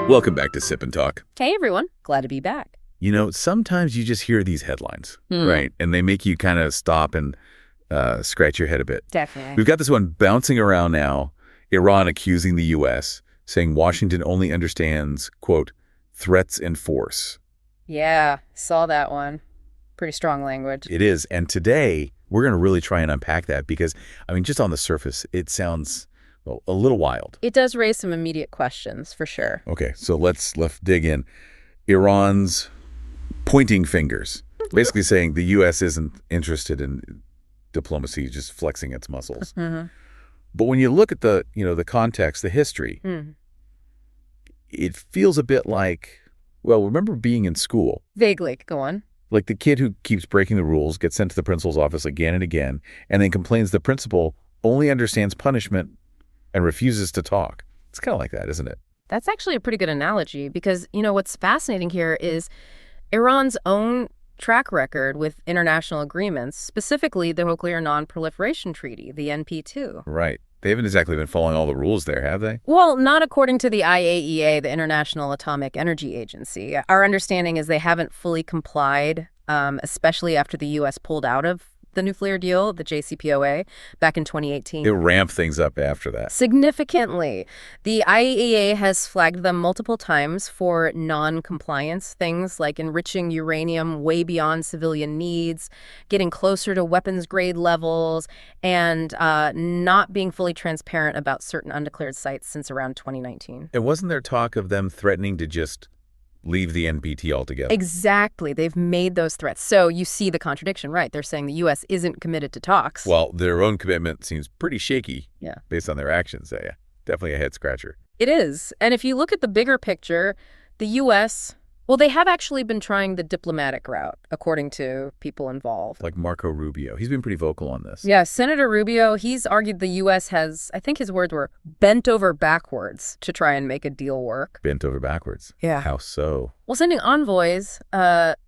Welcome back to Sip and Talk. Hey, everyone. Glad to be back. You know, sometimes you just hear these headlines, right? And they make you kind of stop and scratch your head a bit. Definitely. We've got this one bouncing around now, Iran accusing the U.S., saying Washington only understands, quote, threats and force. Yeah, saw that one. Pretty strong language. It is. And today, we're going to really try and unpack that because, I mean, just on the surface, it sounds a little wild. It does raise some immediate questions, for sure. Okay, so let's dig in. Iran's pointing fingers, basically saying the U.S. isn't interested in diplomacy, just flexing its muscles. But when you look at the context, the history, it feels a bit like, well, remember being in school? Vaguely. Go on. Like the kid who keeps breaking the rules, gets sent to the principal's office again and again, and then complains the principal only understands punishment and refuses to talk. It's kind of like that, isn't it? That's actually a pretty good analogy because, what's fascinating here is Iran's own track record with international agreements, specifically the Nuclear Non-Proliferation Treaty, the NP2. Right. They haven't exactly been following all the rules there, have they? Well, not according to the IAEA, the International Atomic Energy Agency. Our understanding is they haven't fully complied, especially after the U.S. pulled out of the nuclear deal, the JCPOA, back in 2018. It ramped things up after that. Significantly. The IAEA has flagged them multiple times for non-compliance, things like enriching uranium way beyond civilian needs, getting closer to weapons-grade levels, and not being fully transparent about certain undeclared sites since around 2019. And wasn't there talk of them threatening to just leave the NPT altogether? Exactly. They've made those threats. So you see the contradiction, right? They're saying the U.S. isn't committed to talks. Well, their own commitment seems pretty shaky based on their actions. Yeah, definitely a head-scratcher. It is. And if you look at the bigger picture, the U.S., well, they have actually been trying the diplomatic route, according to people involved. Like Marco Rubio. He's been pretty vocal on this. Yeah, Senator Rubio, he's argued the U.S. has, I think his words were, bent over backwards to try and make a deal work. Bent over backwards? Yeah. How so? Well, sending envoys,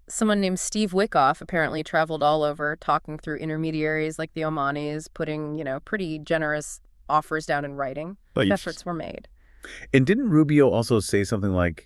someone named Steve Wickoff apparently traveled all over talking through intermediaries like the Omanis, putting, pretty generous offers down in writing. Efforts were made. And didn't Rubio also say something like,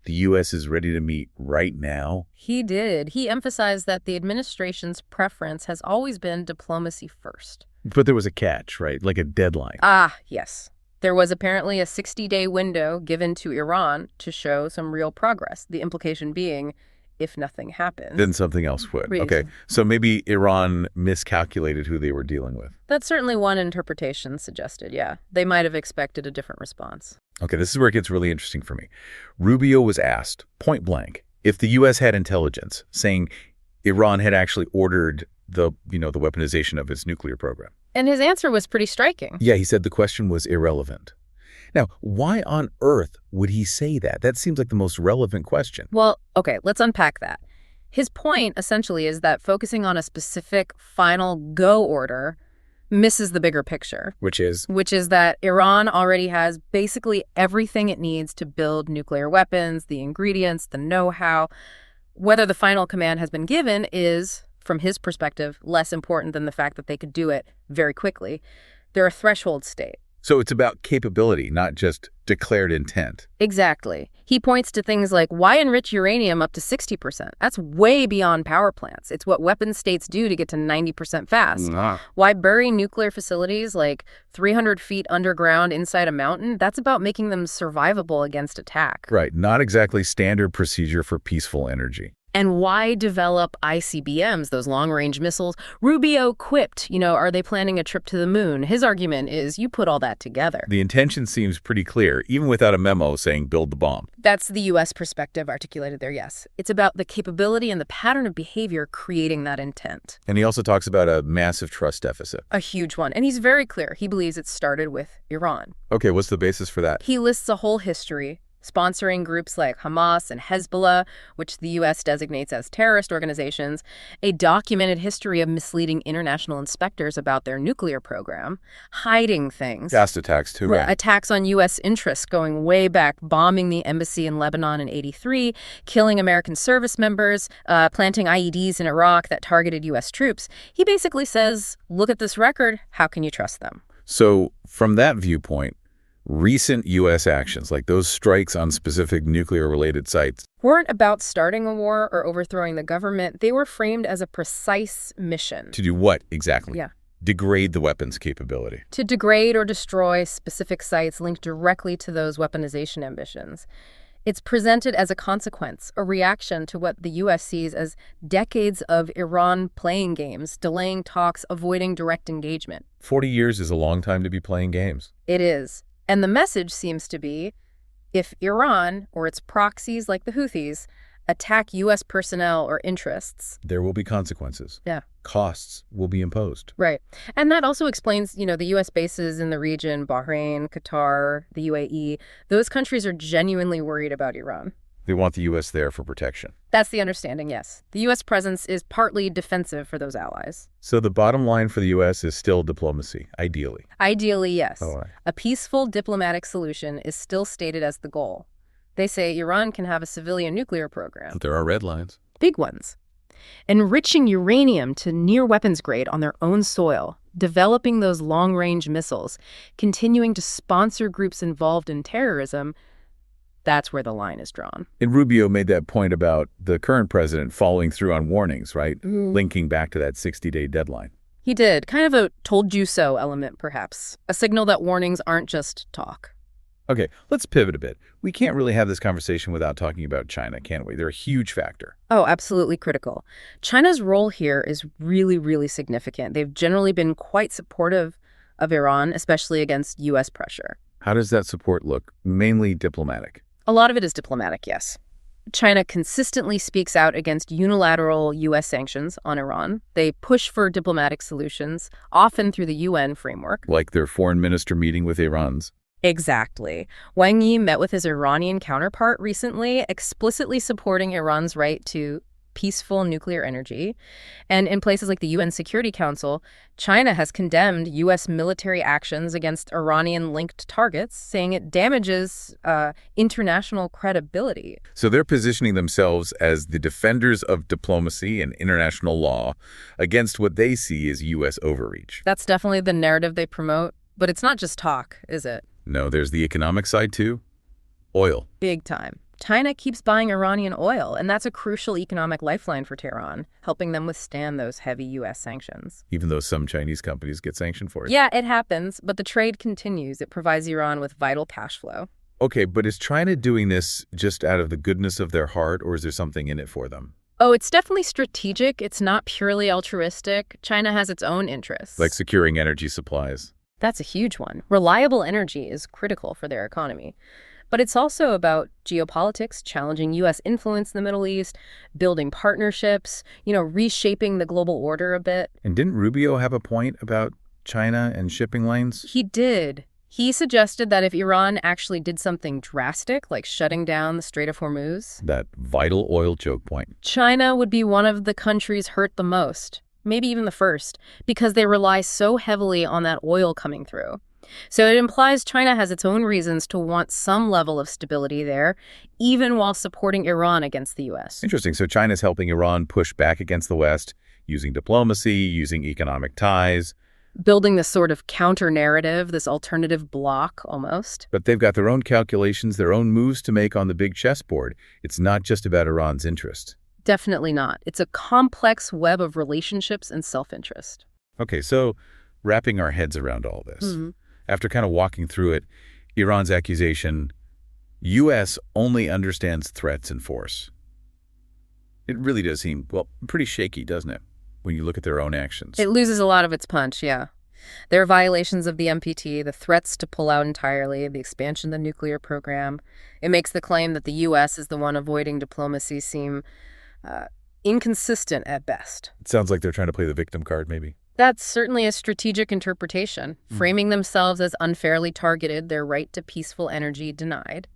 the U.S. is ready to meet right now? He did. He emphasized that the administration's preference has always been diplomacy first. But there was a catch, right? Like a deadline. Ah, yes. There was apparently a 60-day window given to Iran to show some real progress. The implication being, if nothing happens, then something else would. Okay. So maybe Iran miscalculated who they were dealing with. That's certainly one interpretation suggested, yeah. They might have expected a different response. Okay, this is where it gets really interesting for me. Rubio was asked, point blank, if the U.S. had intelligence saying Iran had actually ordered the weaponization of its nuclear program. And his answer was pretty striking. Yeah, he said the question was irrelevant. Now, why on earth would he say that? That seems like the most relevant question. Well, okay, let's unpack that. His point, essentially, is that focusing on a specific final go order misses the bigger picture. Which is? Which is that Iran already has basically everything it needs to build nuclear weapons, the ingredients, the know-how. Whether the final command has been given is, from his perspective, less important than the fact that they could do it very quickly. They're a threshold state. So it's about capability, not just declared intent. Exactly. He points to things like, why enrich uranium up to 60%? That's way beyond power plants. It's what weapon states do to get to 90% fast. Why bury nuclear facilities like 300 feet underground inside a mountain? That's about making them survivable against attack. Right. Not exactly standard procedure for peaceful energy. And why develop ICBMs, those long-range missiles? Rubio quipped, are they planning a trip to the moon? His argument is you put all that together. The intention seems pretty clear, even without a memo saying build the bomb. That's the U.S. perspective articulated there, yes. It's about the capability and the pattern of behavior creating that intent. And he also talks about a massive trust deficit. A huge one. And he's very clear. He believes it started with Iran. Okay, what's the basis for that? He lists a whole history sponsoring groups like Hamas and Hezbollah, which the U.S. designates as terrorist organizations, a documented history of misleading international inspectors about their nuclear program, hiding things. Gas attacks, too, right? Attacks on U.S. interests going way back, bombing the embassy in Lebanon in '83, killing American service members, planting IEDs in Iraq that targeted U.S. troops. He basically says, look at this record, how can you trust them? So from that viewpoint, Recent U.S. actions, like those strikes on specific nuclear-related sites, weren't about starting a war or overthrowing the government. They were framed as a precise mission. to do what exactly? Yeah. Degrade the weapons capability. To degrade or destroy specific sites linked directly to those weaponization ambitions. It's presented as a consequence, a reaction to what the U.S. sees as decades of Iran playing games, delaying talks, avoiding direct engagement. 40 years is a long time to be playing games. It is. And the message seems to be, if Iran, or its proxies like the Houthis, attack U.S. personnel or interests, There will be consequences. Yeah. Costs will be imposed. Right. And that also explains, the U.S. bases in the region, Bahrain, Qatar, the UAE. Those countries are genuinely worried about Iran. They want the U.S. there for protection. That's the understanding, yes. The U.S. presence is partly defensive for those allies. So the bottom line for the U.S. is still diplomacy, ideally. Ideally, yes. All right. A peaceful diplomatic solution is still stated as the goal. They say Iran can have a civilian nuclear program. But there are red lines. Big ones. Enriching uranium to near weapons grade on their own soil, developing those long-range missiles, continuing to sponsor groups involved in terrorism, that's where the line is drawn. And Rubio made that point about the current president following through on warnings, right? Linking back to that 60-day deadline. He did. Kind of a told-you-so element, perhaps. A signal that warnings aren't just talk. Okay, let's pivot a bit. We can't really have this conversation without talking about China, can we? They're a huge factor. Oh, absolutely critical. China's role here is really, really significant. They've generally been quite supportive of Iran, especially against U.S. pressure. How does that support look? Mainly diplomatic. A lot of it is diplomatic, yes. China consistently speaks out against unilateral U.S. sanctions on Iran. They push for diplomatic solutions, often through the UN framework. Like their foreign minister meeting with Iran's. Exactly. Wang Yi met with his Iranian counterpart recently, explicitly supporting Iran's right to peaceful nuclear energy. And in places like the UN Security Council, China has condemned U.S. military actions against Iranian-linked targets, saying it damages international credibility. So they're positioning themselves as the defenders of diplomacy and international law against what they see as U.S. overreach. That's definitely the narrative they promote. But it's not just talk, is it? No, there's the economic side too. Oil. Big time. China keeps buying Iranian oil, and that's a crucial economic lifeline for Tehran, helping them withstand those heavy U.S. sanctions. Even though some Chinese companies get sanctioned for it. Yeah, it happens, but the trade continues. It provides Iran with vital cash flow. Okay, but is China doing this just out of the goodness of their heart, or is there something in it for them? Oh, it's definitely strategic. It's not purely altruistic. China has its own interests. Like securing energy supplies. That's a huge one. Reliable energy is critical for their economy. But it's also about geopolitics, challenging U.S. influence in the Middle East, building partnerships, reshaping the global order a bit. And didn't Rubio have a point about China and shipping lanes? He did. He suggested that if Iran actually did something drastic, like shutting down the Strait of Hormuz, that vital oil choke point, China would be one of the countries hurt the most. Maybe even the first, because they rely so heavily on that oil coming through. So it implies China has its own reasons to want some level of stability there, even while supporting Iran against the U.S. Interesting. So China's helping Iran push back against the West, using diplomacy, using economic ties. Building this sort of counter-narrative, this alternative bloc, almost. But they've got their own calculations, their own moves to make on the big chessboard. It's not just about Iran's interest. Definitely not. It's a complex web of relationships and self-interest. Okay, so wrapping our heads around all this, after kind of walking through it, Iran's accusation, U.S. only understands threats and force. It really does seem, pretty shaky, doesn't it, when you look at their own actions? It loses a lot of its punch, yeah. There are violations of the NPT, the threats to pull out entirely, the expansion of the nuclear program. It makes the claim that the U.S. is the one avoiding diplomacy seem inconsistent at best. It sounds like they're trying to play the victim card, maybe. That's certainly a strategic interpretation, framing themselves as unfairly targeted, their right to peaceful energy denied.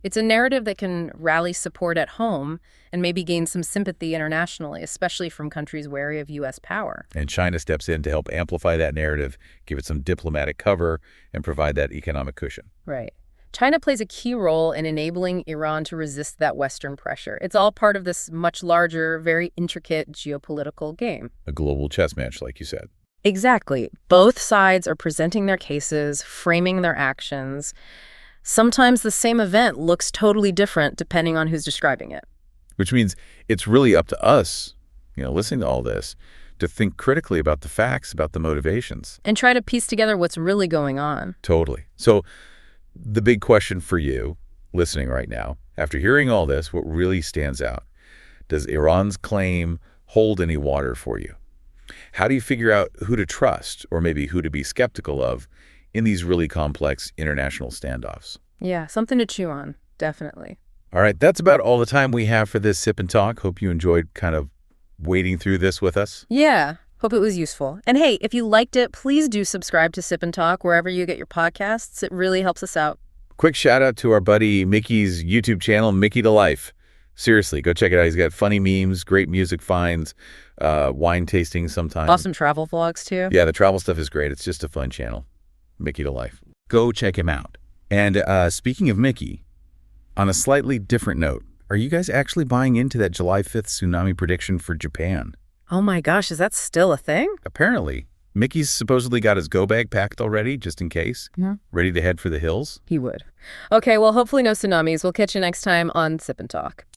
It's a narrative that can rally support at home and maybe gain some sympathy internationally, especially from countries wary of U.S. power. And China steps in to help amplify that narrative, give it some diplomatic cover, and provide that economic cushion. Right. China plays a key role in enabling Iran to resist that Western pressure. It's all part of this much larger, very intricate geopolitical game. A global chess match, like you said. Exactly. Both sides are presenting their cases, framing their actions. Sometimes the same event looks totally different depending on who's describing it. Which means it's really up to us, listening to all this, to think critically about the facts, about the motivations. And try to piece together what's really going on. Totally. So the big question for you, listening right now, after hearing all this, what really stands out? Does Iran's claim hold any water for you? How do you figure out who to trust, or maybe who to be skeptical of, in these really complex international standoffs? Yeah, something to chew on, definitely. All right, that's about all the time we have for this Sip and Talk. Hope you enjoyed kind of wading through this with us. Yeah, hope it was useful. And hey, if you liked it, please do subscribe to Sip and Talk wherever you get your podcasts. It really helps us out. Quick shout out to our buddy Mickey's YouTube channel, Mickytolife. Seriously, go check it out. He's got funny memes, great music finds, wine tasting sometimes. Awesome travel vlogs, too. Yeah, the travel stuff is great. It's just a fun channel. Mickytolife. Go check him out. And speaking of Mickey, on a slightly different note, are you guys actually buying into that July 5th tsunami prediction for Japan? Oh my gosh, is that still a thing? Apparently. Mickey's supposedly got his go bag packed already, just in case. Yeah. Ready to head for the hills. He would. Okay, well, hopefully no tsunamis. We'll catch you next time on Sip and Talk.